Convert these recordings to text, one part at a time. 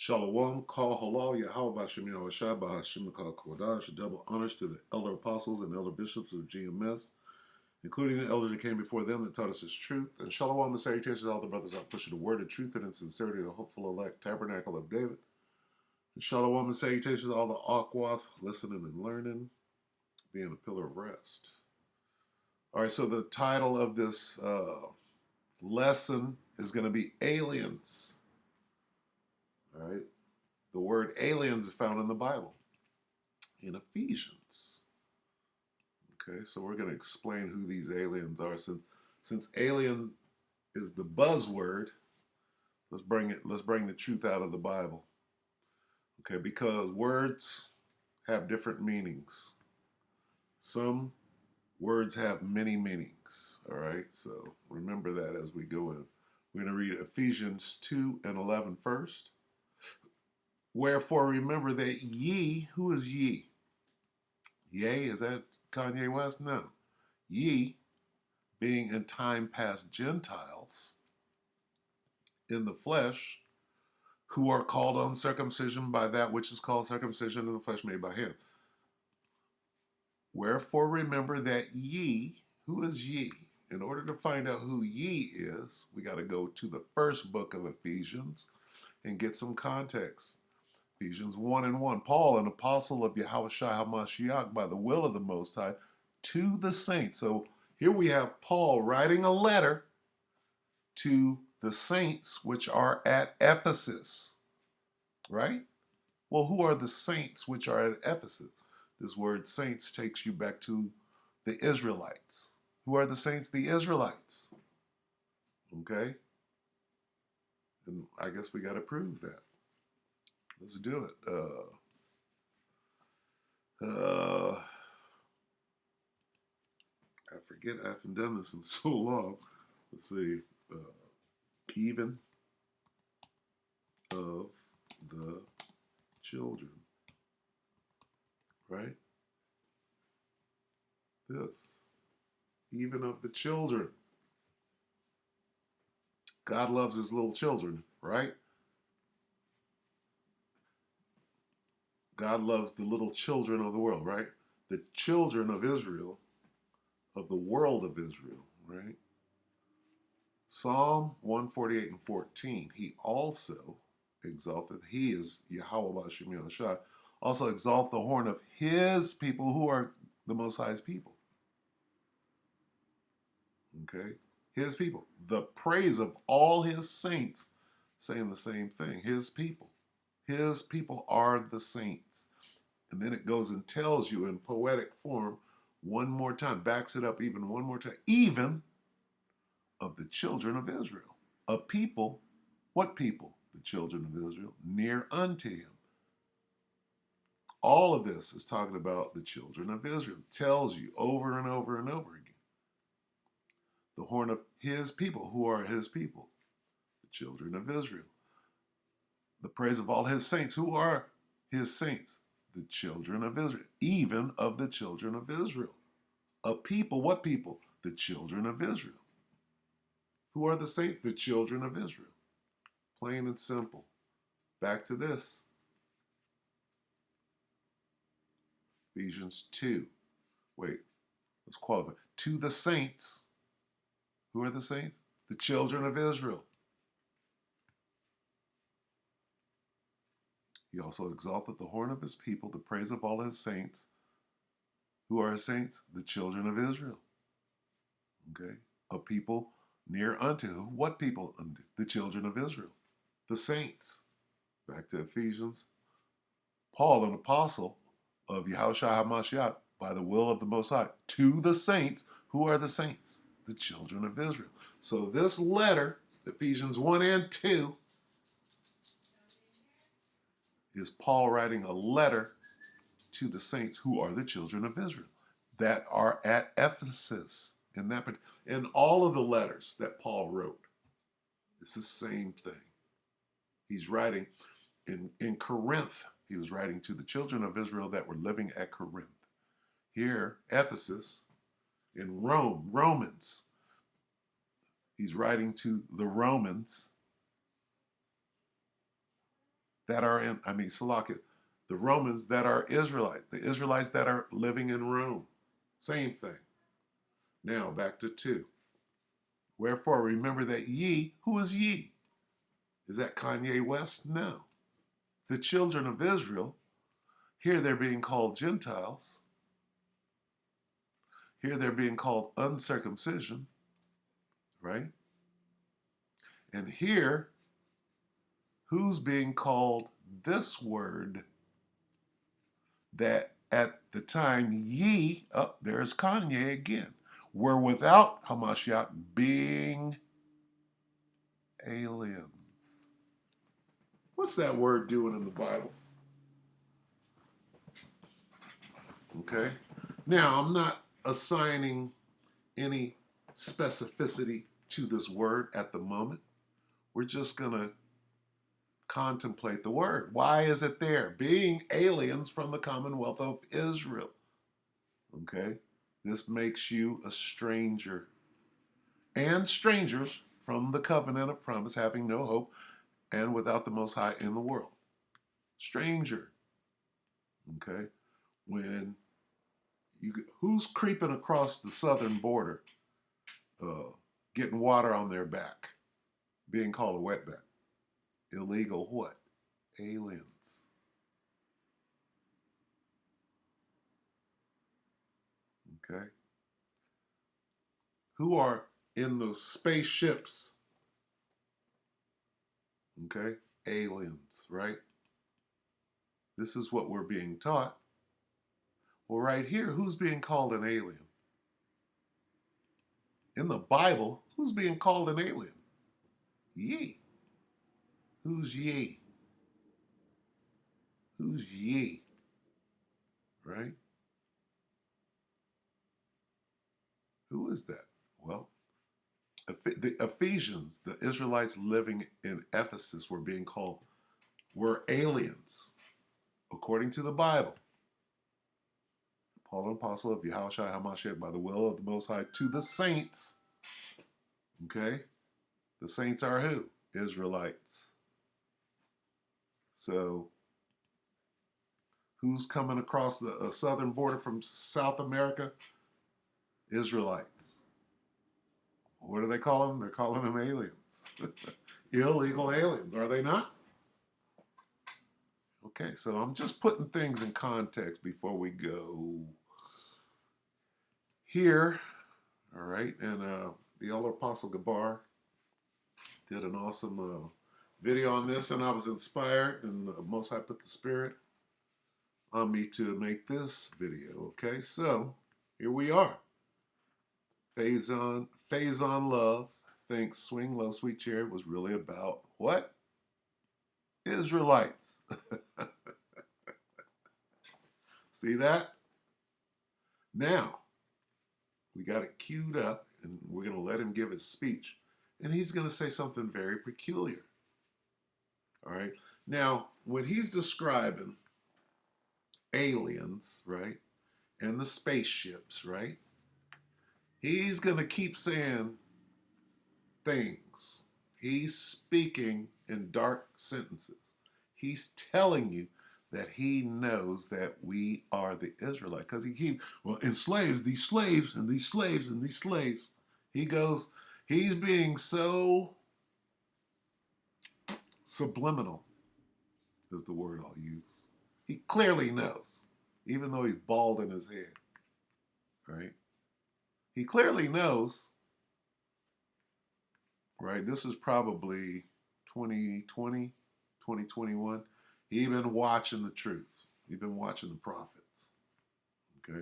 Shalom, Kal Halal, Yahweh Bashem Yahushua, Bahashim Kal Kodash, double honors to the elder apostles and elder bishops of GMS, including the elders that came before them that taught us His truth. And Shalom and salutations to all the brothers out pushing the word of truth and in sincerity, the hopeful elect tabernacle of David. And Shalom and salutations to all the Akwath listening and learning, being a pillar of rest. All right, so the title of this lesson is going to be Aliens. All right, the word aliens is found in the Bible, in Ephesians. Okay, so we're going to explain who these aliens are. Since alien is the buzzword, let's bring the truth out of the Bible. Okay, because words have different meanings. Some words have many meanings. All right, so remember that as we go in. We're going to read Ephesians 2 and 11 first. Wherefore remember that ye, who is ye? Yea, is that Kanye West? No. Ye, being in time past Gentiles in the flesh, who are called uncircumcision by that which is called circumcision in the flesh made by hands. Wherefore remember that ye, who is ye? In order to find out who ye is, we got to go to the first book of Ephesians and get some context. Ephesians 1 and 1. Paul, an apostle of Yahushua HaMashiach by the will of the Most High, to the saints. So here we have Paul writing a letter to the saints which are at Ephesus, right? Well, who are the saints which are at Ephesus? This word saints takes you back to the Israelites. Who are the saints? The Israelites. Okay? And I guess we got to prove that. Let's do it. I forget, I haven't done this in so long. Let's see. Even of the children. Right? This. Even of the children. God loves his little children, right? God loves the little children of the world, right? The children of Israel, of the world of Israel, right? Psalm 148 and 14, he also exalted, he is Yahweh Bashem Yahushua, also exalt the horn of his people who are the Most High's people. Okay? His people. The praise of all his saints, saying the same thing. His people. His people are the saints. And then it goes and tells you in poetic form one more time, backs it up even one more time, even of the children of Israel. A people, what people? The children of Israel, near unto him. All of this is talking about the children of Israel. It tells you over and over and over again. The horn of his people, who are his people? The children of Israel. The praise of all his saints, who are his saints? The children of Israel, even of the children of Israel. A people, what people? The children of Israel. Who are the saints? The children of Israel. Plain and simple. Back to this. Ephesians 2. Wait, let's qualify. To the saints. Who are the saints? The children of Israel. He also exalted the horn of his people, the praise of all his saints. Who are his saints? The children of Israel. Okay? A people near unto who? What people? The children of Israel. The saints. Back to Ephesians. Paul, an apostle of Yahushua HaMashiach, by the will of the Most High, to the saints. Who are the saints? The children of Israel. So this letter, Ephesians 1 and 2, is Paul writing a letter to the saints who are the children of Israel that are at Ephesus. In all of the letters that Paul wrote, it's the same thing. He's writing in Corinth. He was writing to the children of Israel that were living at Corinth. Here, Ephesus, in Rome, Romans. He's writing to the Romans that are in, Salakia, the Romans that are Israelite, the Israelites that are living in Rome. Same thing. Now back to 2. Wherefore remember that ye, who is ye? Is that Kanye West? No. The children of Israel. Here they're being called Gentiles. Here they're being called uncircumcision, right? And here, who's being called this word that at the time ye, there's Kanye again, were without Hamashiach, being aliens. What's that word doing in the Bible? Okay. Now, I'm not assigning any specificity to this word at the moment. We're just going to contemplate the word. Why is it there? Being aliens from the Commonwealth of Israel. Okay? This makes you a stranger. And strangers from the covenant of promise, having no hope and without the Most High in the world. Stranger. Okay? When who's creeping across the southern border, getting water on their back, being called a wetback? Illegal what? Aliens. Okay? Who are in the spaceships? Okay? Aliens, right? This is what we're being taught. Well, right here, who's being called an alien? In the Bible, who's being called an alien? Ye. Who's ye? Who's ye? Right? Who is that? Well, the Ephesians, the Israelites living in Ephesus were aliens, according to the Bible. Paul, an apostle of Yahushua HaMashiach by the will of the Most High to the saints. Okay? The saints are who? Israelites. So, who's coming across the southern border from South America? Israelites. What do they call them? They're calling them aliens. Illegal aliens, are they not? Okay, so I'm just putting things in context before we go here. All right, and the elder apostle Gabar did an awesome video on this, and I was inspired, and the Most High put the Spirit on me to make this video. Okay, so here we are. Faison Love thinks Swing Low Sweet Cherry was really about what? Israelites. See that? Now, we got it queued up, and we're going to let him give his speech. And he's going to say something very peculiar. All right? Now, when he's describing aliens, right, and the spaceships, right, he's going to keep saying things. He's speaking in dark sentences. He's telling you that he knows that we are the Israelites. Because he keeps, enslaves, these slaves, and these slaves, and these slaves. He's being so subliminal, is the word I'll use. He clearly knows, even though he's bald in his head, right? He clearly knows, right? This is probably 2020, 2021. He's been watching the truth. He's been watching the prophets, okay?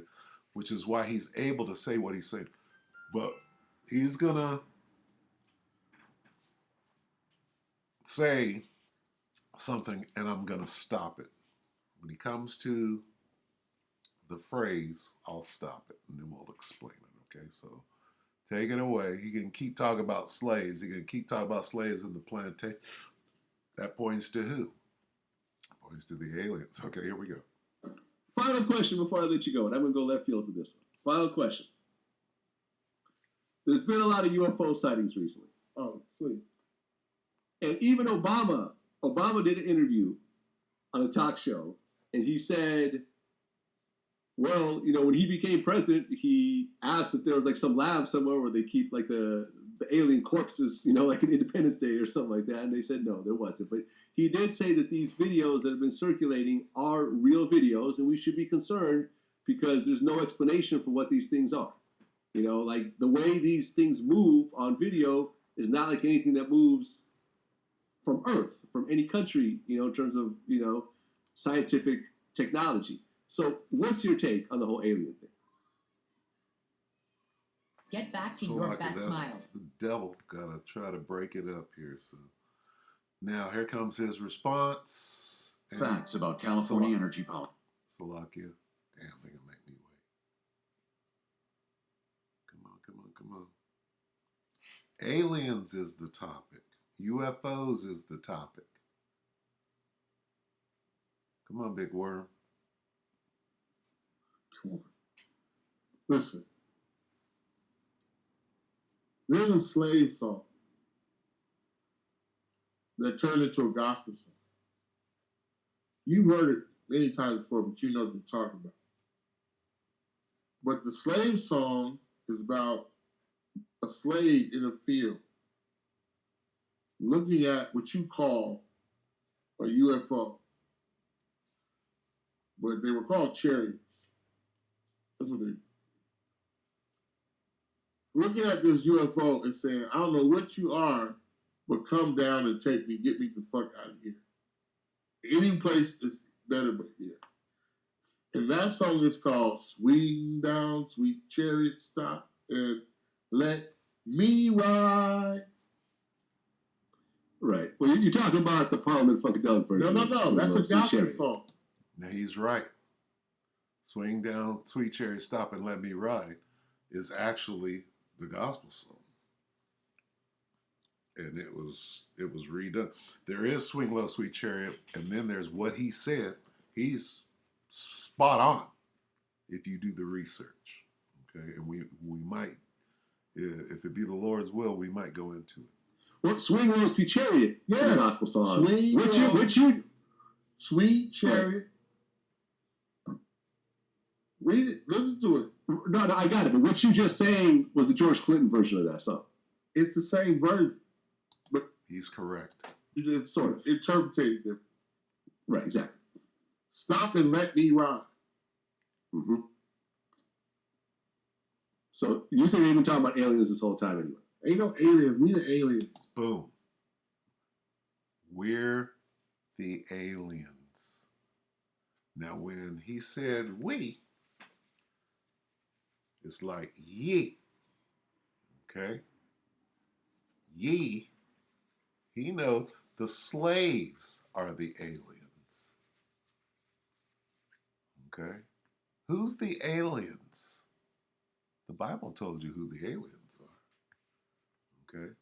Which is why he's able to say what he's saying. But he's going to say something, and I'm going to stop it. When he comes to the phrase, I'll stop it, and then we'll explain it, okay? So take it away. He can keep talking about slaves. He can keep talking about slaves in the plantation. That points to who? Points to the aliens. Okay, here we go. Final question before I let you go, and I'm going to go left field with this one. Final question. There's been a lot of UFO sightings recently. Oh, please. And even Obama did an interview on a talk show, and he said, well, when he became president, he asked if there was like some lab somewhere where they keep like the alien corpses, like an Independence Day or something like that. And they said no, there wasn't. But he did say that these videos that have been circulating are real videos, and we should be concerned because there's no explanation for what these things are. Like the way these things move on video is not like anything that moves from Earth, from any country, in terms of, scientific technology. So what's your take on the whole alien thing? Get back to So your like best that's smile. the devil. Gotta try to break it up here. So now here comes his response. And Facts about California energy policy. Salakia. Damn, they're gonna make me wait. Come on. Aliens is the topic. UFOs is the topic. Come on, big worm. Come on. Listen. There's a slave song that turned into a gospel song. You've heard it many times before, but you know what I'm talking about. But the slave song is about a slave in a field looking at what you call a UFO. But they were called chariots. That's what they looking at this UFO and saying, I don't know what you are, but come down and take me, get me the fuck out of here. Any place is better but here. And that song is called Swing Down, Sweet Chariot, Stop and Let Me Ride. Right. Well, you're talking about the Parliament Funkadelic version. No. That's a gospel song. Now he's right. Swing down, sweet chariot, stop and let me ride is actually the gospel song. And it was redone. There is Swing Low, Sweet Chariot, and then there's what he said. He's spot on if you do the research. Okay, and we might, if it be the Lord's will, we might go into it. Well, Swing Low, Sweet Chariot is a gospel song. Swing Low, Sweet Chariot. Read it. Listen to it. No, I got it. But what you just saying was the George Clinton version of that song. It's the same version, but He's correct. you just Sort of. interpreted it different. Right, exactly. Stop and let me ride. Mm-hmm. So you say they've been talking about aliens this whole time anyway. Ain't no aliens. We the aliens. Boom. We're the aliens. Now, when he said we, it's like ye. Okay? Ye, he knows the slaves are the aliens. Okay? Who's the aliens? The Bible told you who the aliens are. Okay?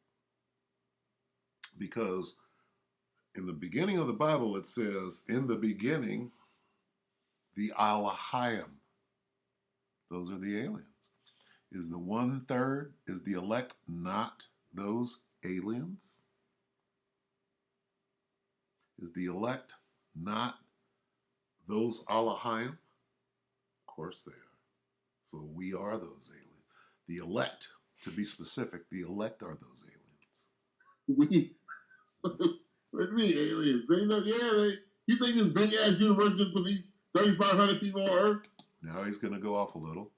Because in the beginning of the Bible, it says, in the beginning, the Alahayim. Those are the aliens. Is the 1/3, is the elect not those aliens? Is the elect not those Alahayim? Of course they are. So we are those aliens. The elect, to be specific, the elect are those aliens. We. What do you mean aliens? They know. You think this big ass universe just for these 3,500 people on Earth? Now he's going to go off a little.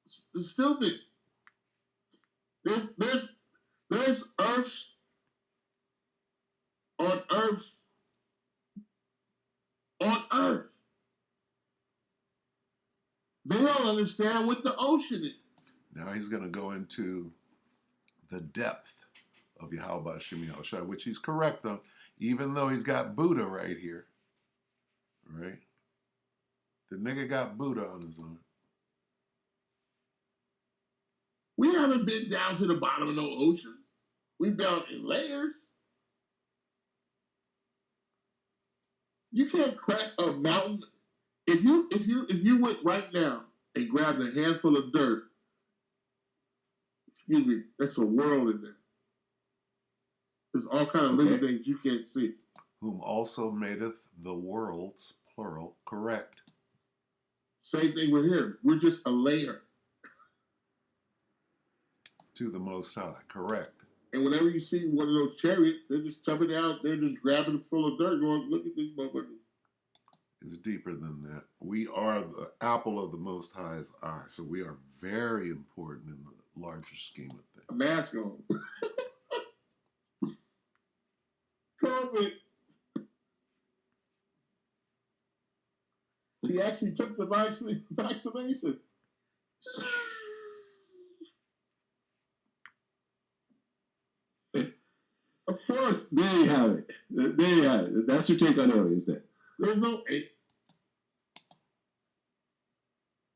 It's stupid. There's Earths on Earth on Earth. They don't understand what the ocean is. Now he's going to go into the depth of Yahweh Shem Yahushua, which he's correct on, even though he's got Buddha right here. Right? The nigga got Buddha on his arm. We haven't been down to the bottom of no ocean. We've been in layers. You can't crack a mountain. If you went right now and grabbed a handful of dirt, excuse me, that's a world in there. There's all kind of living things you can't see. whom also madeth the worlds, plural, correct. Same thing with here. We're just a layer. To the Most High, correct. And whenever you see one of those chariots, they're just jumping out, they're just grabbing it full of dirt, going, look at these motherfuckers. It's deeper than that. We are the apple of the Most High's eye, so we are very important in the larger scheme of things. A mask on. COVID. He actually took the vaccination. Of course. There you have it. There you have it. That's your take on aliens then. There's no.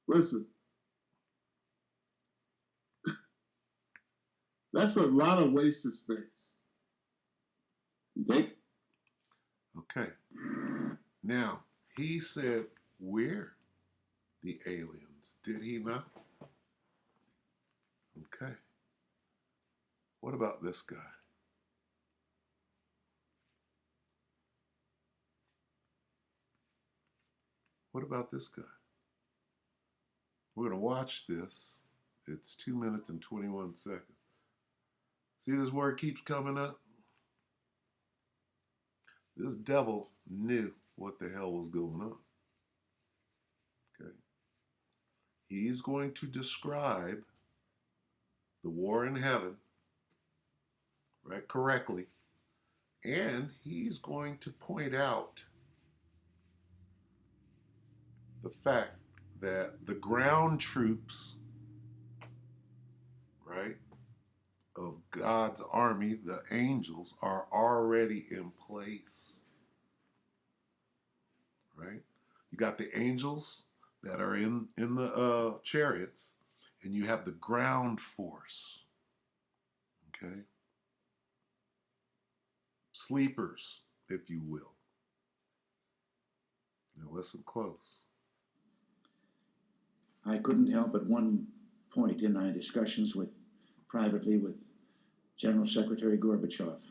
Listen. That's a lot of wasted space. You think? Okay. Now, he said, we're the aliens. Did he not? Okay. What about this guy? What about this guy? We're going to watch this. It's 2 minutes and 21 seconds. See, this word keeps coming up. This devil knew what the hell was going on. Okay. He's going to describe the war in heaven, right, correctly, and he's going to point out the fact that the ground troops, right, of God's army, the angels, are already in place. Right? You got the angels that are in the chariots, and you have the ground force. Okay? Sleepers, if you will. Now listen close. I couldn't help at one point in my discussions privately with General Secretary Gorbachev,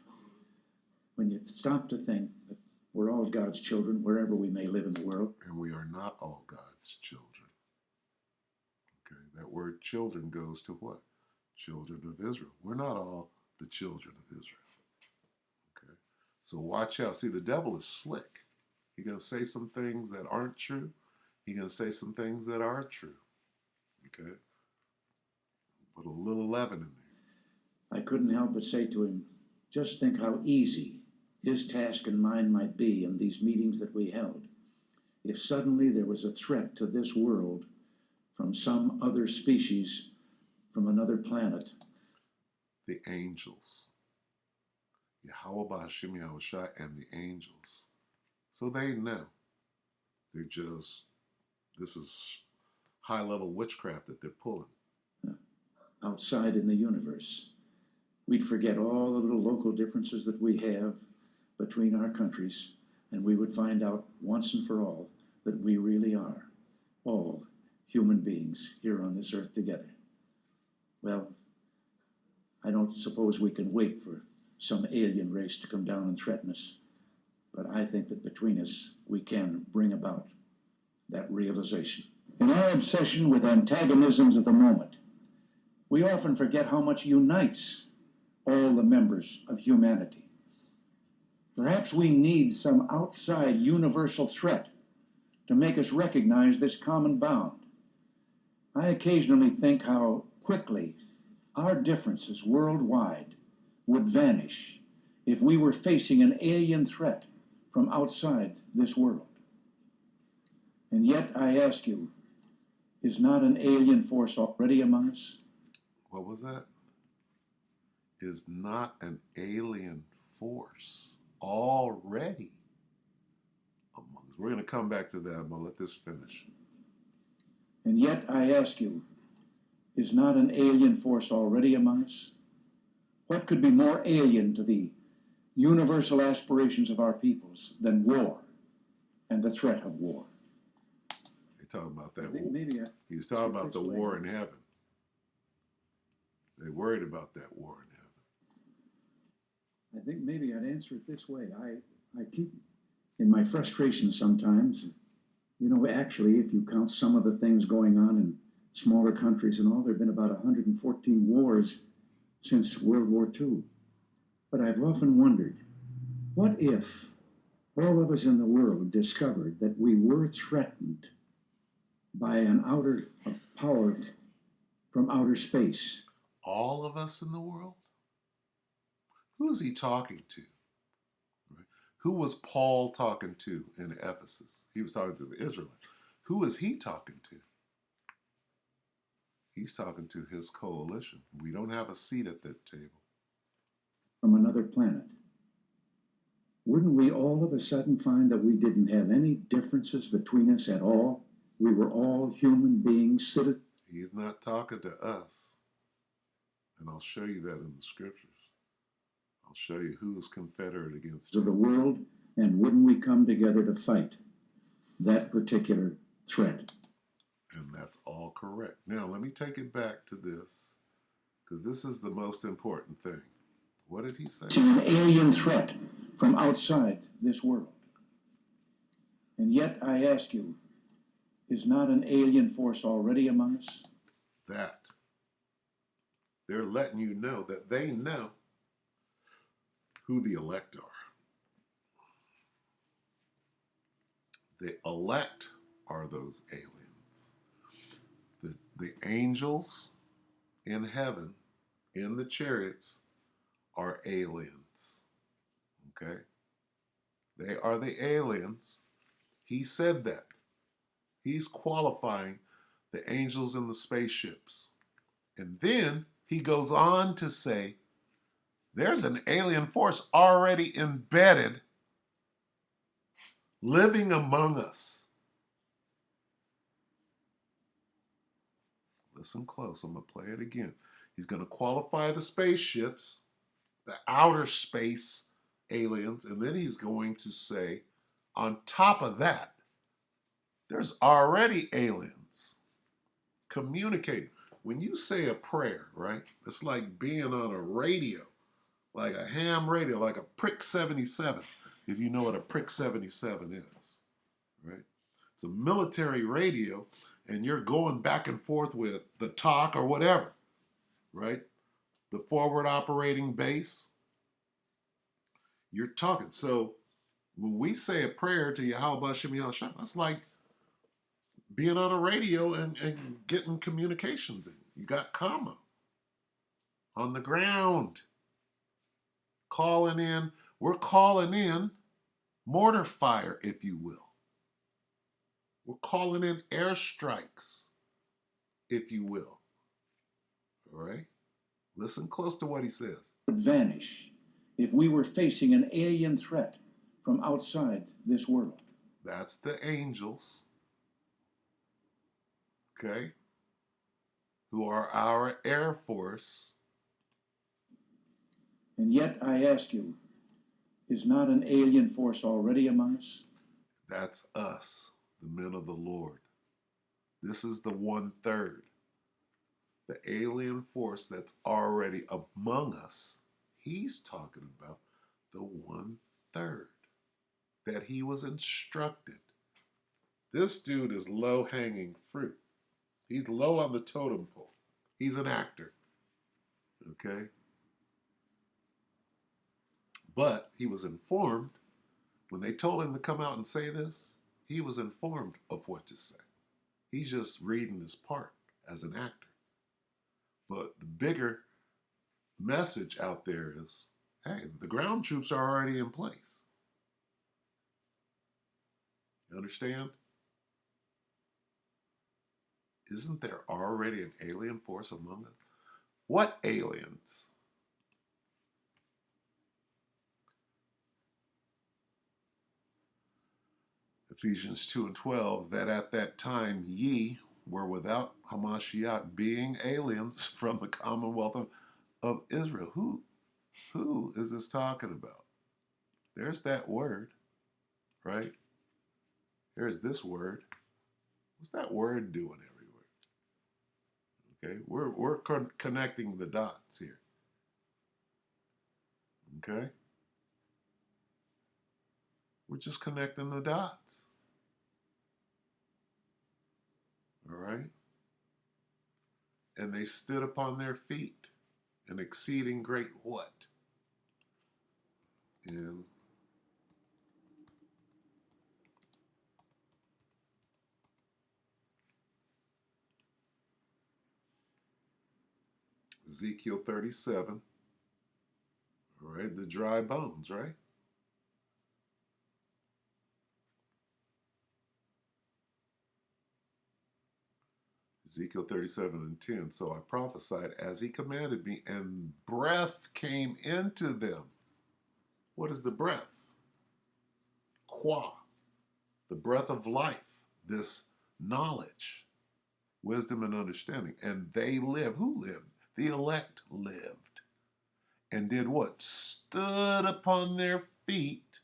when you stop to think that we're all God's children wherever we may live in the world. And we are not all God's children. Okay, that word children goes to what? Children of Israel. We're not all the children of Israel. Okay, so watch out. See, the devil is slick. He's going to say some things that aren't true. He's going to say some things that are true. Okay? Put a little leaven in there. I couldn't help but say to him, just think how easy his task and mine might be in these meetings that we held if suddenly there was a threat to this world from some other species from another planet. The angels. Yahweh B'Hashem Yahushua and the angels. So they know. They're just, this is high-level witchcraft that they're pulling. Outside in the universe. We'd forget all the little local differences that we have between our countries, and we would find out once and for all that we really are all human beings here on this earth together. Well, I don't suppose we can wait for some alien race to come down and threaten us, but I think that between us we can bring about that realization. In our obsession with antagonisms of the moment, we often forget how much unites all the members of humanity. Perhaps we need some outside universal threat to make us recognize this common bound. I occasionally think how quickly our differences worldwide would vanish if we were facing an alien threat from outside this world. And yet, I ask you, is not an alien force already among us? What was that? Is not an alien force already among us. We're going to come back to that. I'm going to let this finish. And yet, I ask you, is not an alien force already among us? What could be more alien to the universal aspirations of our peoples than war and the threat of war? He's talking about that. Maybe He's talking about the war in heaven. They're worried about that war in heaven. I think maybe I'd answer it this way. I keep, in my frustration sometimes, you know, actually, if you count some of the things going on in smaller countries and all, there have been about 114 wars since World War II. But I've often wondered, what if all of us in the world discovered that we were threatened by a power from outer space? All of us in the world? Who is he talking to? Right? Who was Paul talking to in Ephesus? He was talking to the Israelites. Who is he talking to? He's talking to his coalition. We don't have a seat at that table. From another planet. Wouldn't we all of a sudden find that we didn't have any differences between us at all? We were all human beings, citizens. He's not talking to us. And I'll show you that in the scriptures. I'll show you who is confederate against Of the world, and wouldn't we come together to fight that particular threat? And that's all correct. Now, let me take it back to this, because this is the most important thing. What did he say? To an alien threat from outside this world. And yet, I ask you, is not an alien force already among us? That. They're letting you know that they know who the elect are. The elect are those aliens. The angels in heaven, in the chariots, are aliens. Okay? They are the aliens. He said that. He's qualifying the angels in the spaceships. And then he goes on to say, there's an alien force already embedded, living among us. Listen close, I'm going to play it again. He's going to qualify the spaceships, the outer space aliens, and then he's going to say, on top of that, there's already aliens communicating. When you say a prayer, right, it's like being on a radio, like a ham radio, like a Prick 77, if you know what a Prick 77 is, right? It's a military radio, and you're going back and forth with the talk or whatever, right? The forward operating base. You're talking. So when we say a prayer to Yahweh Shem Yahshua, that's like being on a radio and getting communications in. You got comma on the ground. Calling in. We're calling in mortar fire, if you will. We're calling in airstrikes, if you will. All right? Listen close to what he says. Would vanish if we were facing an alien threat from outside this world. That's the angels, okay, who are our Air Force. And yet, I ask you, is not an alien force already among us? That's us, the men of the Lord. This is the 1/3. The alien force that's already among us. He's talking about the 1/3 that he was instructed. This dude is low-hanging fruit. He's low on the totem pole. He's an actor. Okay? But he was informed. When they told him to come out and say this, he was informed of what to say. He's just reading his part as an actor. But the bigger message out there is, hey, the ground troops are already in place. You understand? Isn't there already an alien force among us? What aliens? Ephesians 2:12, that at that time ye were without Hamashiach, being aliens from the commonwealth of Israel. Who is this talking about? There's that word, right? There's this word. What's that word doing everywhere? Okay, we're connecting the dots here. Okay? We're just connecting the dots. All right? And they stood upon their feet, an exceeding great what? In Ezekiel 37, all right, the dry bones, right? Ezekiel 37 and 10. So I prophesied as he commanded me, and breath came into them. What is the breath? Qua, the breath of life, this knowledge, wisdom, and understanding. And they lived. Who lived? The elect lived. And did what? Stood upon their feet,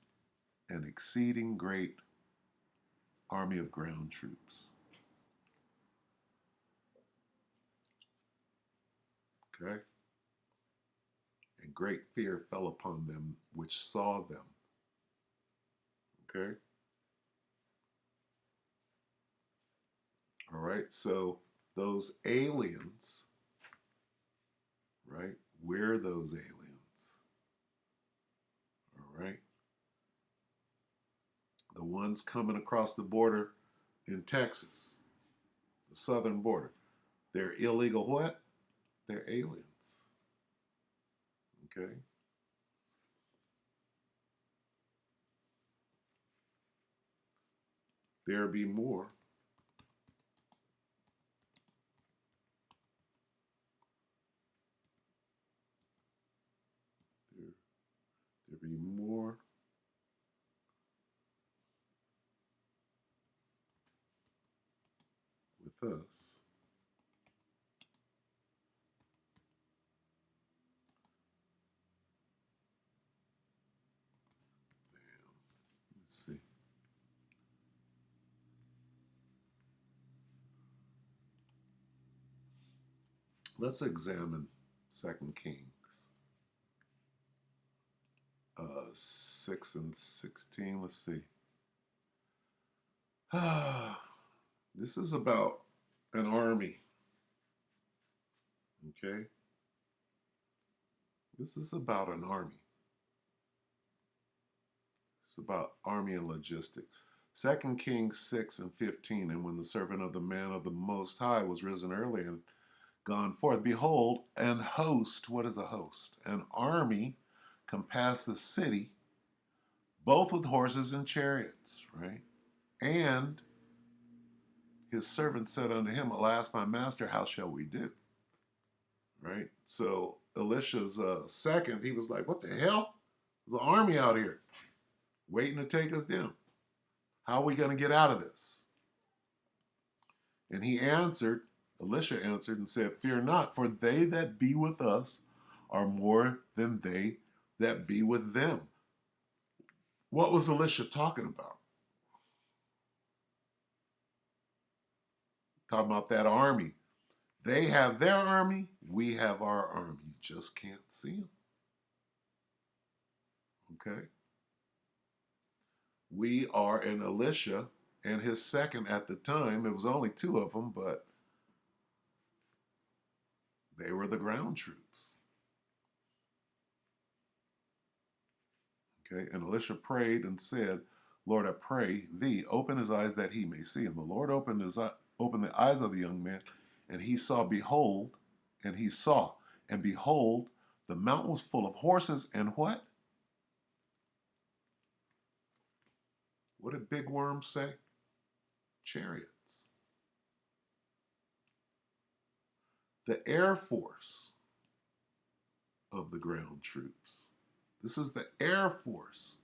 an exceeding great army of ground troops. Okay? And great fear fell upon them which saw them. Okay? All right, so those aliens, right? We're those aliens. All right? The ones coming across the border in Texas, the southern border. They're illegal what? They're aliens. Okay? There be more. There be more with us. Let's see. Let's examine 2 Kings 6 and 16. Let's see. This is about an army. Okay? This is about an army. It's about army and logistics. 2 Kings 6 and 15. And when the servant of the man of the Most High was risen early and gone forth, behold, an host. What is a host? An army compassed the city, both with horses and chariots, right? And his servant said unto him, alas, my master, how shall we do? Right? So Elisha's second, he was like, what the hell? There's an army out here waiting to take us down. How are we going to get out of this? And he answered, Elisha answered and said, fear not, for they that be with us are more than they that be with them. What was Elisha talking about? Talking about that army. They have their army, we have our army. You just can't see them. Okay? We are in Elisha and his second at the time. It was only two of them, but they were the ground troops. Okay? And Elisha prayed and said, Lord, I pray thee, open his eyes that he may see. And the Lord opened the eyes of the young man, and he saw, behold, and he saw, and behold, the mountain was full of horses and what? What did big worms say? Chariots. The Air Force of the ground troops. This is the Air Force.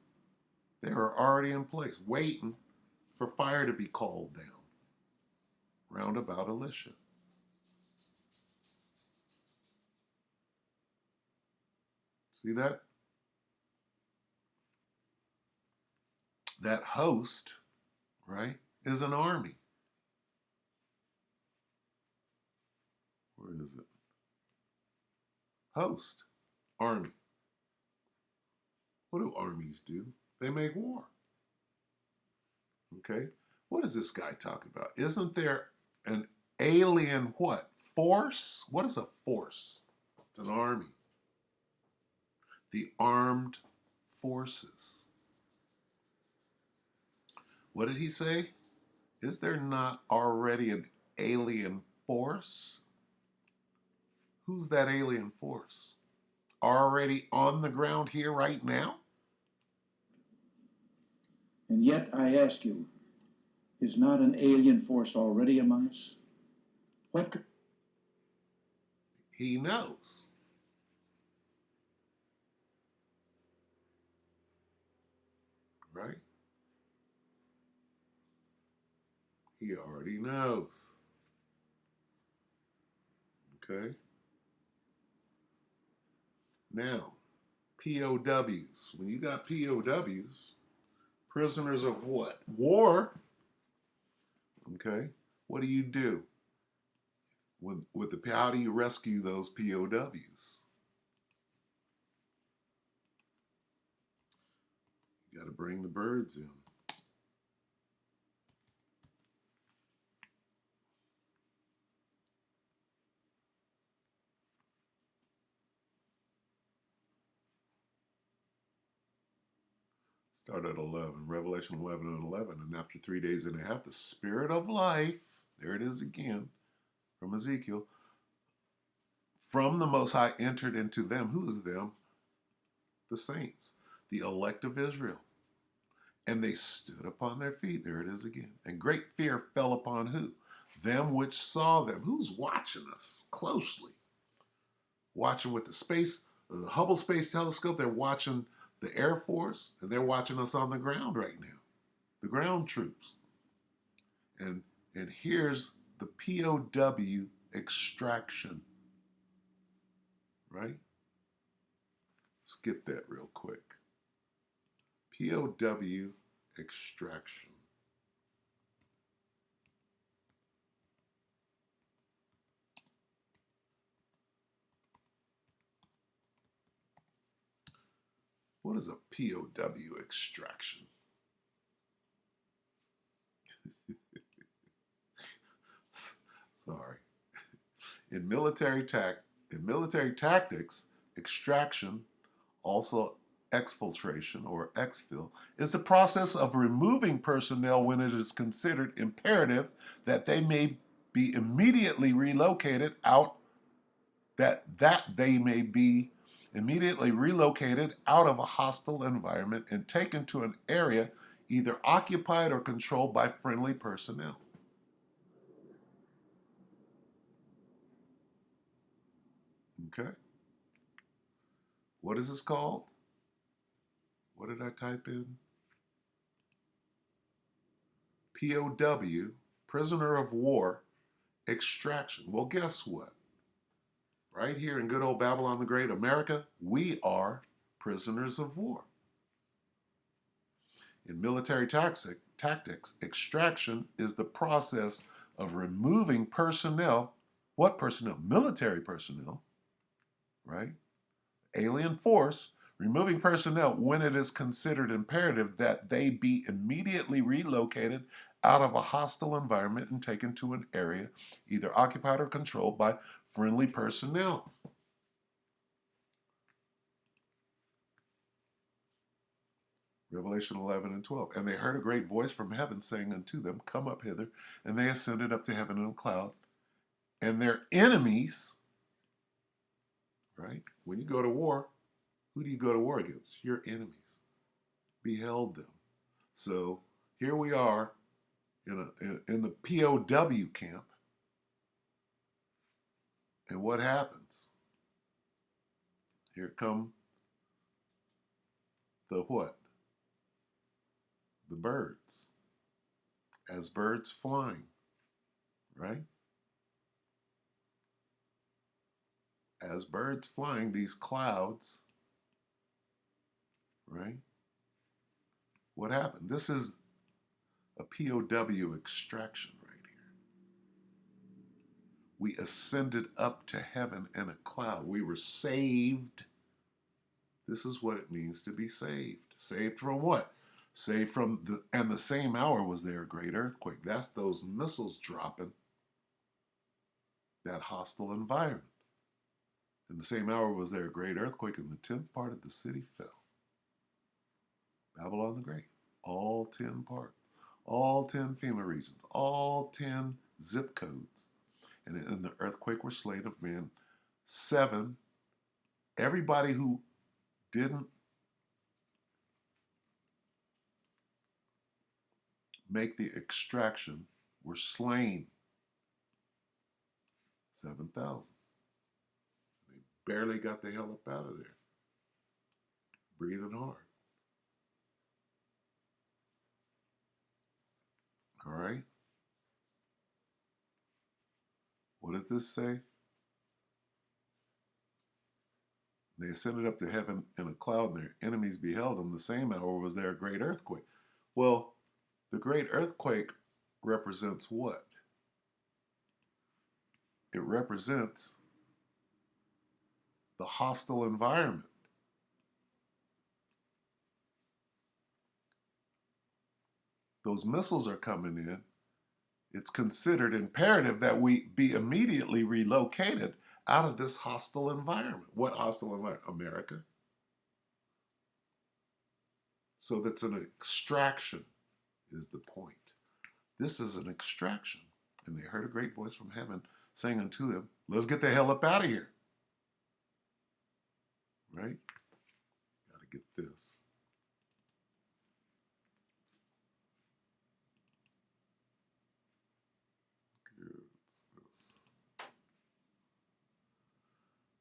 They are already in place, waiting for fire to be called down round about Elisha. See that? That host, right, is an army. Where is it? Host, army. What do armies do? They make war. Okay? What is this guy talking about? Isn't there an alien what? Force? What is a force? It's an army. The armed forces. What did he say? Is there not already an alien force? Who's that alien force? Already on the ground here right now? And yet I ask you, is not an alien force already among us? What could... He knows. Right? He already knows. Okay? Now, POWs. When you got POWs, prisoners of what? War. Okay? What do? How do you rescue those POWs? You got to bring the birds in. Start at 11, Revelation 11 and 11. And after 3 days and a half, the Spirit of life, there it is again, from Ezekiel, from the Most High entered into them. Who is them? The saints, the elect of Israel. And they stood upon their feet. There it is again. And great fear fell upon who? Them which saw them. Who's watching us closely? Watching with the Hubble Space Telescope. They're watching the Air Force, and they're watching us on the ground right now. The ground troops. And here's the POW extraction. Right? Let's get that real quick. POW extraction. What is a POW extraction? Sorry. In military tactics, extraction, also exfiltration or exfil, is the process of removing personnel when it is considered imperative that they may be immediately relocated out of a hostile environment and taken to an area either occupied or controlled by friendly personnel. Okay? What is this called? What did I type in? POW, prisoner of war, extraction. Well, guess what? Right here in good old Babylon the Great, America, we are prisoners of war. In military tactics, extraction is the process of removing personnel. What personnel? Military personnel, right? Alien force, removing personnel when it is considered imperative that they be immediately relocated out of a hostile environment and taken to an area either occupied or controlled by friendly personnel. Revelation 11 and 12. And they heard a great voice from heaven saying unto them, Come up hither. And they ascended up to heaven in a cloud. And their enemies, right? When you go to war, who do you go to war against? Your enemies. Beheld them. So here we are in the POW camp. And what happens? Here come the what? The birds. As birds flying, right? As birds flying, these clouds, right? What happened? This is a POW extraction right here. We ascended up to heaven in a cloud. We were saved. This is what it means to be saved. Saved from what? say from the same hour was there a great earthquake. That's those missiles dropping that hostile environment. In the same hour was there a great earthquake, and the 10th part of the city fell. Babylon the Great. All 10 parts. All 10 FEMA regions. All 10 zip codes. And in the earthquake were slain of men 7. Everybody who didn't make the extraction were slain. 7,000. They barely got the hell up out of there. Breathing hard. All right. What does this say? They ascended up to heaven in a cloud, and their enemies beheld them. The same hour was there a great earthquake. Well, the great earthquake represents what? It represents the hostile environment. Those missiles are coming in. It's considered imperative that we be immediately relocated out of this hostile environment. What hostile environment? America. So that's an extraction is the point. This is an extraction. And they heard a great voice from heaven saying unto them, let's get the hell up out of here. Right? Got to get this.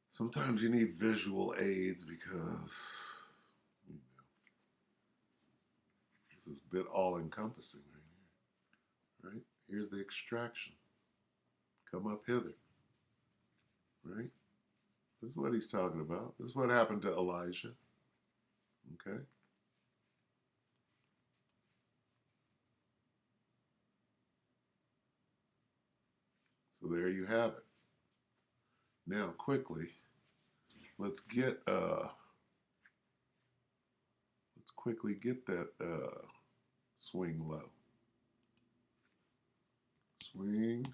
Sometimes you need visual aids because this is a bit all-encompassing right here. Right? Here's the extraction. Come up hither. Right? This is what he's talking about. This is what happened to Elijah. Okay? So there you have it. Now, quickly, let's quickly get that swing low. Swing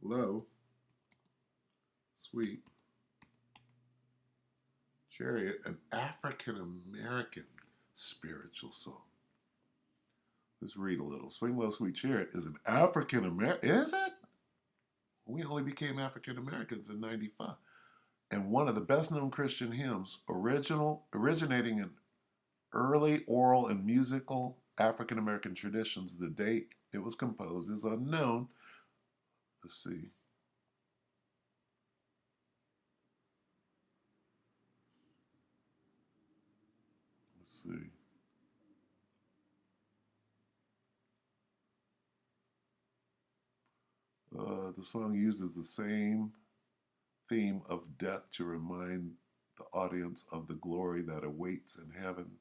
low, sweet chariot, an African American spiritual song. Let's read a little. Swing low, sweet chariot is an African American. Is it? We only became African Americans in '95. And one of the best known Christian hymns, originating in early oral and musical African American traditions. The date it was composed is unknown. Let's see. Let's see. The song uses the same theme of death to remind the audience of the glory that awaits in heaven.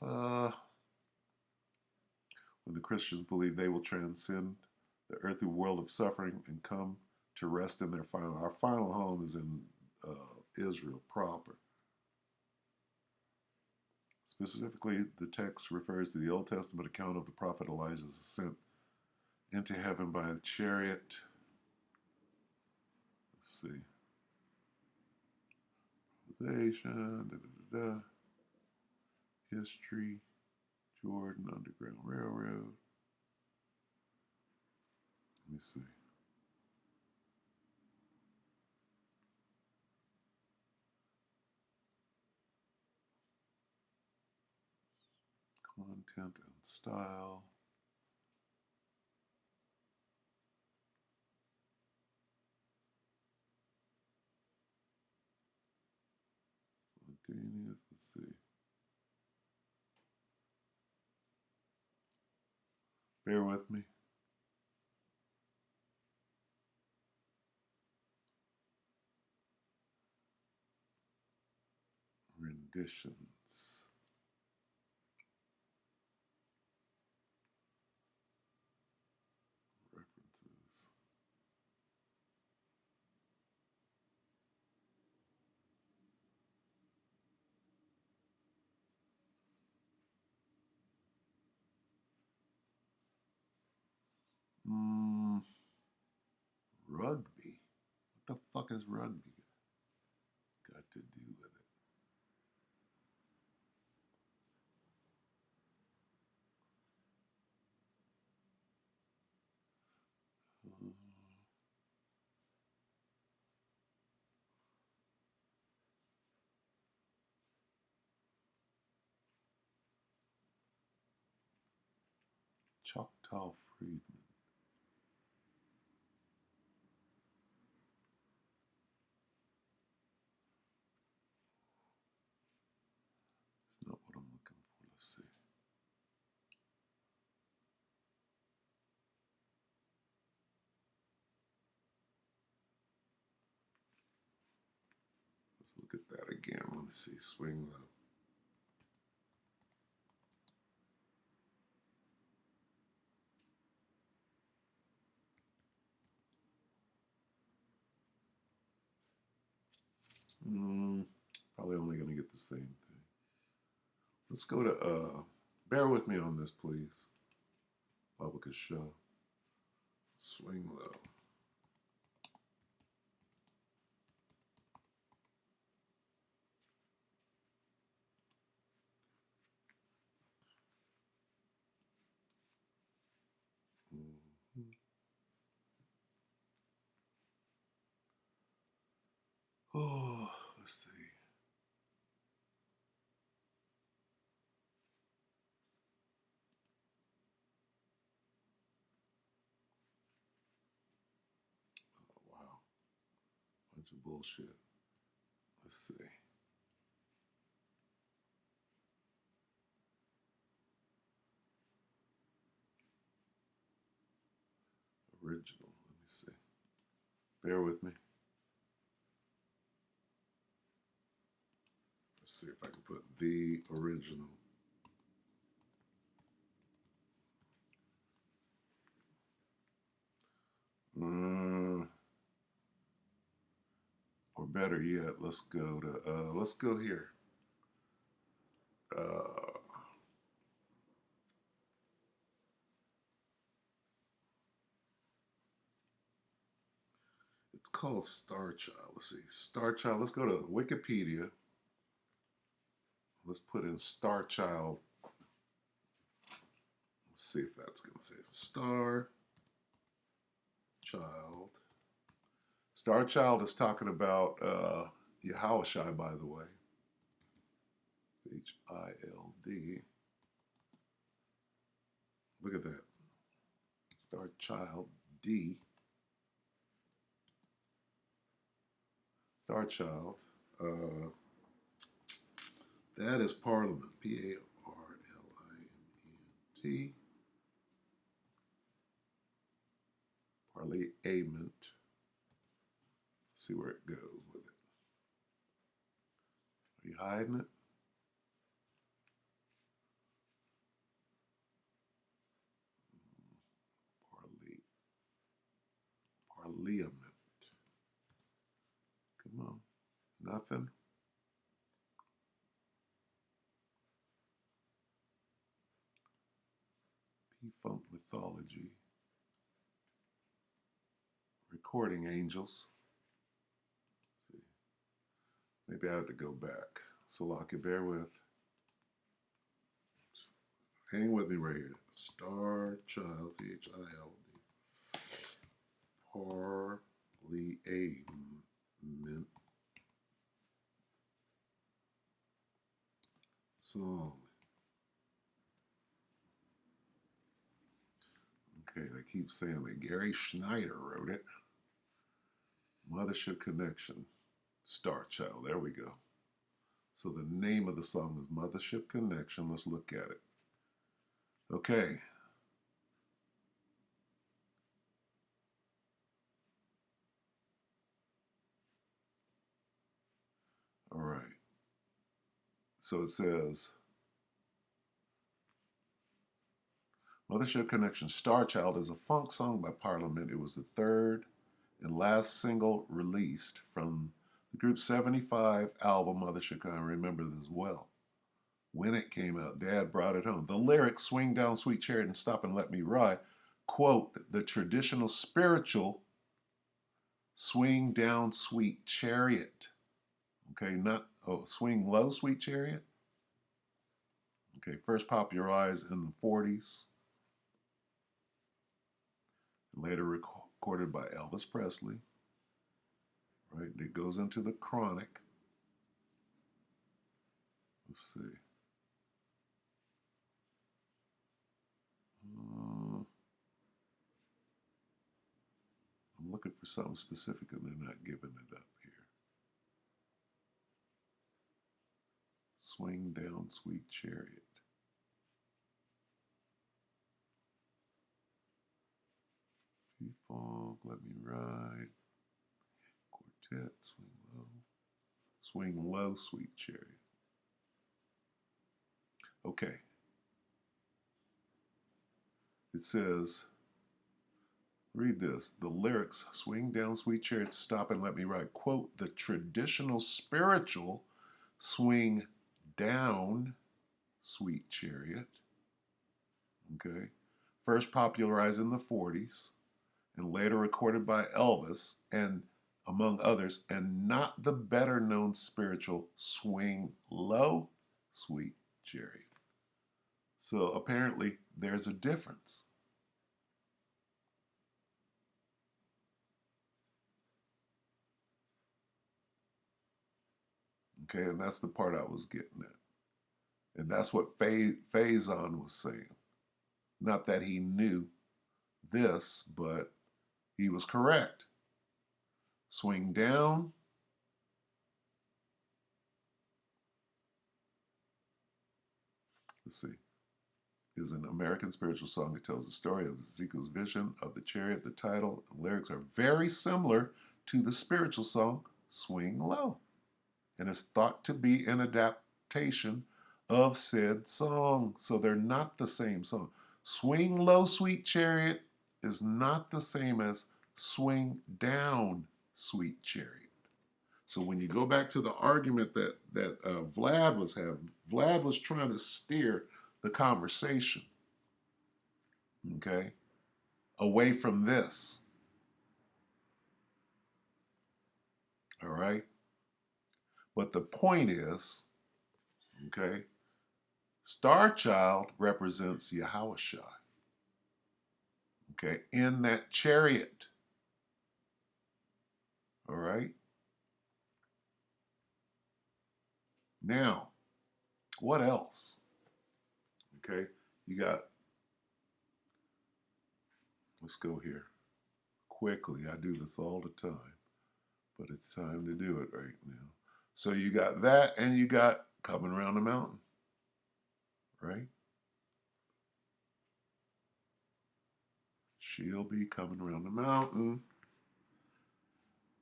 When the Christians believe they will transcend the earthly world of suffering and come to rest in our final home is in Israel proper. Specifically, the text refers to the Old Testament account of the prophet Elijah's ascent into heaven by a chariot. Let's see. History, Jordan Underground Railroad. Let me see. Content and style. Spontaneous, let's see. Bear with me. Renditions. References. fuck is rugby got to do with it? Uh, Choctaw Freedmen. It's not what I'm looking for. Let's see. Let's look at that again. Let me see. Swing low. Probably only going to get the same thing. Let's go to, bear with me on this, please. Public show. Swing low. Mhm. Oh, let's see. Oh, wow. Bunch of bullshit. Let's see. Original. Let me see. Bear with me. Let's see if I can put the original. Or better yet, let's go here. It's called Star Child. Let's see. Star Child. Let's go to Wikipedia. Let's put in Star Child. Let's see if that's going to say Star Child. Star Child is talking about Yahushua, by the way. H-I-L-D. Look at that. Star Child D. Star Child. That is Parliament. P-A-R-L-I-M-E-N-T. Parliament. See where it goes with it. Are you hiding it? Parliament. Come on. Nothing. P-Funk Mythology. Recording Angels. Let's see. Maybe I have to go back. Salaki, bear with. Hang with me right here. Star Child, T-H-I-L-D. Parliament song. Okay, they keep saying that Gary Schneider wrote it. Mothership Connection. Star Child. There we go. So the name of the song is Mothership Connection. Let's look at it. Okay. All right. So it says Mothership Connection Star Child is a funk song by Parliament. It was the third and last single released from the group's 75 album Mothership Connection. I remember this well. When it came out, Dad brought it home. The lyrics, swing down sweet chariot and stop and let me ride, quote, the traditional spiritual Swing down, sweet chariot. Okay, not, swing low, sweet chariot. Okay, first popularized in the 40s. Later recorded by Elvis Presley. Right, it goes into the Chronic. Let's see. I'm looking for something specific and they're not giving it up here. Swing down, sweet chariot. P-Funk, Let Me Ride. Quartet, swing low. Swing low, sweet chariot. Okay. It says, read this. The lyrics, swing down, sweet chariot, stop and let me ride. Quote, the traditional spiritual swing down, sweet chariot. Okay. First popularized in the 40s and later recorded by Elvis and among others, and not the better known spiritual swing low, sweet chariot. So apparently there's a difference. Okay, and that's the part I was getting at. And that's what Faison was saying. Not that he knew this, but he was correct. Swing down. Let's see. Is an American spiritual song. It tells the story of Ezekiel's vision of the chariot. The title and lyrics are very similar to the spiritual song Swing Low, and is thought to be an adaptation of said song. So they're not the same song. Swing Low, Sweet Chariot is not the same as Swing Down, Sweet Chariot. So when you go back to the argument that Vlad was having, Vlad was trying to steer the conversation, okay, away from this. All right? But the point is, okay, Star Child represents Yahushua, okay, in that chariot. All right? Now, what else? Okay, you got, let's go here quickly. I do this all the time, but it's time to do it right now. So you got that, and you got Coming Around the Mountain, right? She'll be coming around the mountain.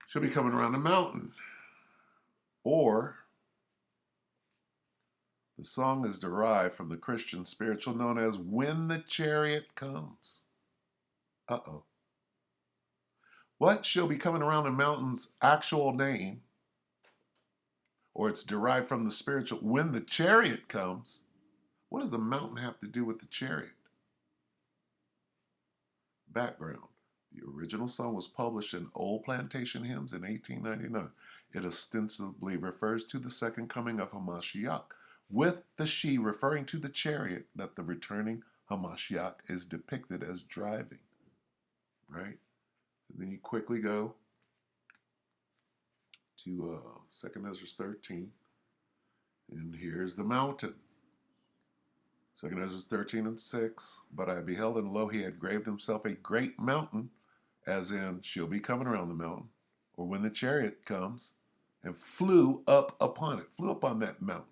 She'll be coming around the mountain. Or the song is derived from the Christian spiritual known as When the Chariot Comes. Uh-oh. What? She'll be coming around the mountain's actual name, or it's derived from the spiritual When the Chariot Comes. What does the mountain have to do with the chariot? Background. The original song was published in Old Plantation Hymns in 1899. It ostensibly refers to the second coming of Hamashiach, with the she referring to the chariot that the returning Hamashiach is depicted as driving, right? And then you quickly go to 2nd Ezra 13, and here's the mountain. 2nd Ezra 13 and 6, but I beheld, and lo, he had graved himself a great mountain, as in, she'll be coming around the mountain, or when the chariot comes, and flew up upon it, flew up on that mountain.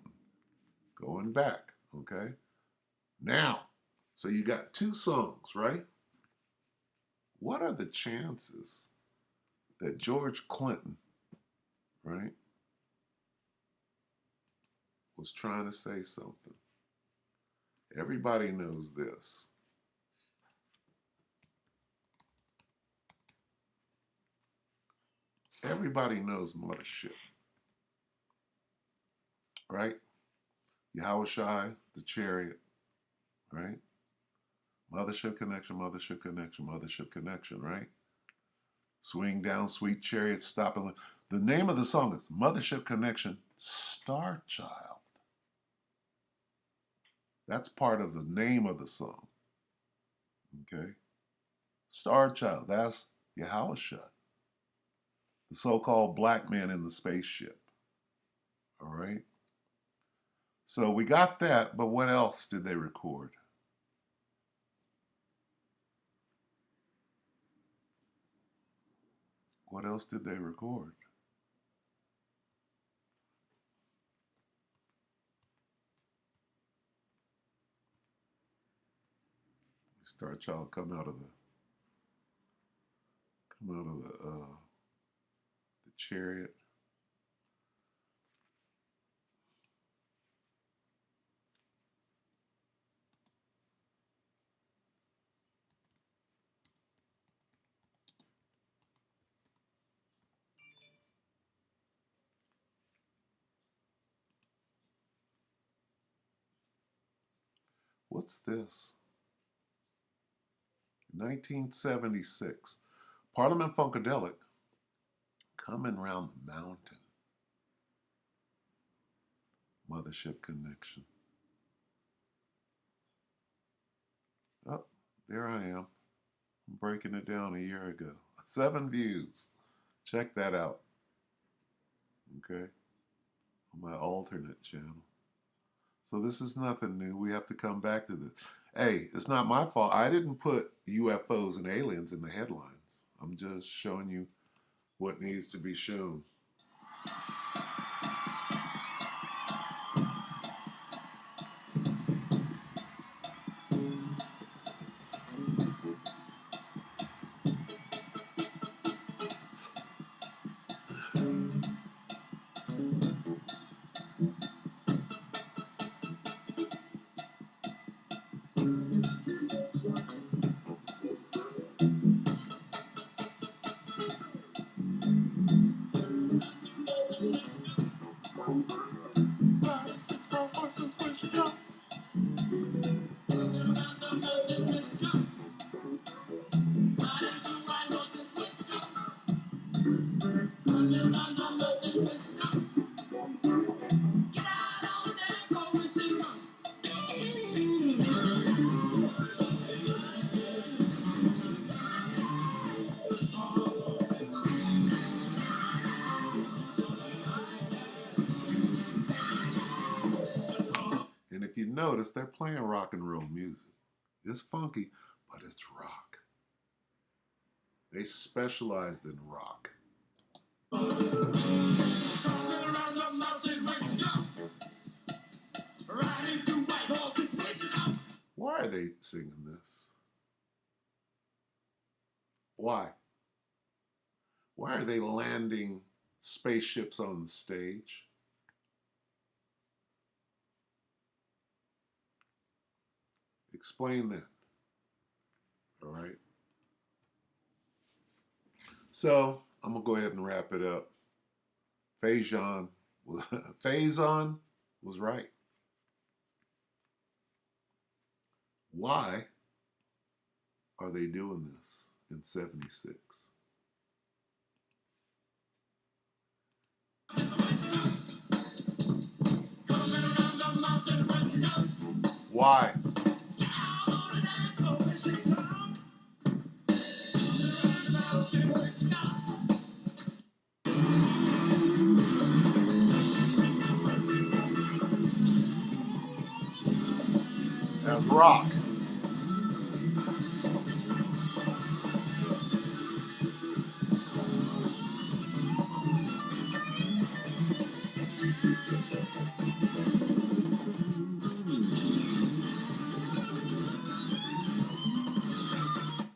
Going back, okay? Now, so you got two songs, right? What are the chances that George Clinton, right, was trying to say something? Everybody knows this. Everybody knows Mothership, right? Yahushai, the chariot, right? Mothership connection, mothership connection, mothership connection, right? Swing down, sweet chariot, stopping. The name of the song is Mothership Connection, Star Child. That's part of the name of the song. Okay? Star Child, that's Yahusha, the so-called black man in the spaceship. All right? So we got that, but what else did they record? What else did they record? Star Child come out of the chariot. What's this? 1976. Parliament Funkadelic, Coming Round the Mountain. Mothership Connection. Oh, there I am. I'm breaking it down a year ago. 7 views. Check that out. Okay? On my alternate channel. So this is nothing new. We have to come back to this. Hey, it's not my fault. I didn't put UFOs and aliens in the headlines. I'm just showing you what needs to be shown. And if you notice, they're playing rock and roll music. It's funky, but it's rock. They specialized in rock. Why are they singing this? Why? Why are they landing spaceships on the stage? Explain that. All right. So I'm gonna go ahead and wrap it up. Faison was right. Why are they doing this in '76? Why? That's rock.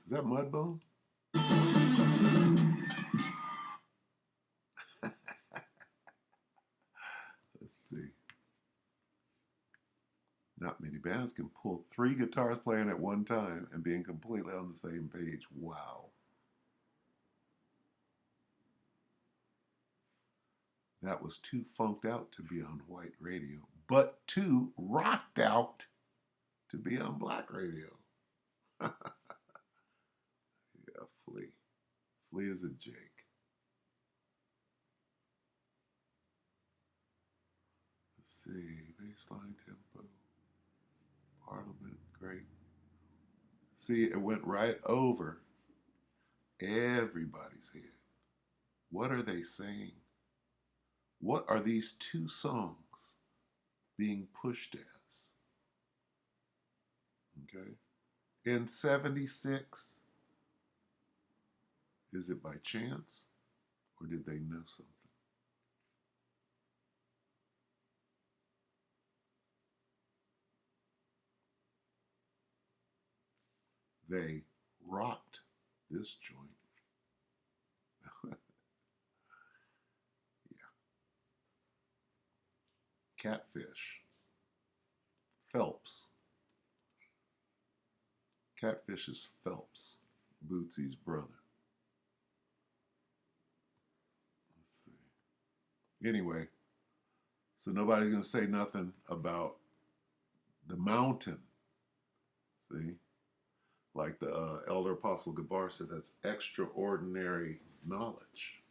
Is that Mudbone? Let's see. Not many bands can pull 3 guitars playing at one time and being completely on the same page. Wow. That was too funked out to be on white radio, but too rocked out to be on black radio. Yeah, flea. Flea is a Jake. Let's see. Baseline tempo. Parliament. Great. See, it went right over everybody's head. What are they saying? What are these two songs being pushed as? Okay. In 76, is it by chance or did they know something? They rocked this joint. Yeah. Catfish. Phelps. Catfish is Phelps, Bootsy's brother. Let's see. Anyway, so nobody's going to say nothing about the mountain. See? Like the elder apostle Gabar said, that's extraordinary knowledge.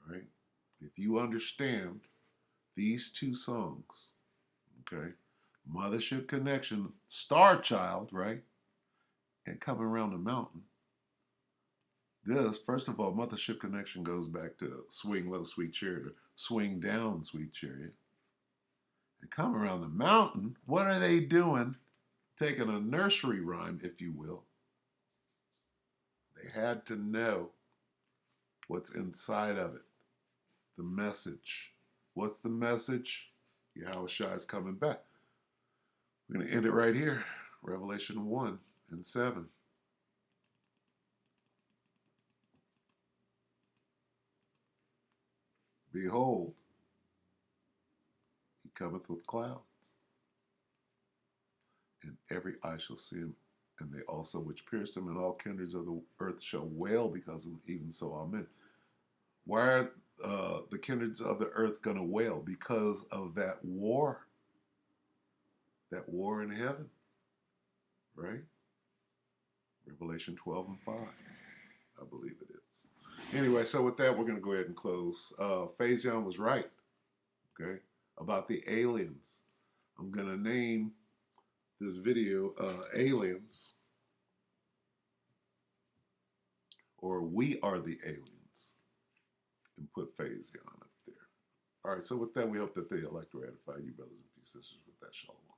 Right? If you understand these two songs, okay, Mothership Connection, Star Child, right? And Coming Around the Mountain. This, first of all, Mothership Connection goes back to Swing Low, Sweet Chariot, or Swing Down, Sweet Chariot. And Come Around the Mountain, what are they doing? Taking a nursery rhyme, if you will. They had to know what's inside of it, the message. What's the message? Yahweh Shai is coming back. We're going to end it right here. Revelation 1 and 7. Behold, he cometh with clouds, and every eye shall see him, and they also which pierced him, and all kindreds of the earth shall wail because of him, even so, amen. Why are the kindreds of the earth going to wail? Because of that war in heaven, right? Revelation 12 and 5, I believe it is. Anyway, so with that, we're going to go ahead and close. Faison was right, okay, about the aliens. I'm going to name this video Aliens, or We Are the Aliens, and put Faison up there. All right, so with that, we hope that the elect ratify you, brothers and sisters, with that shalom.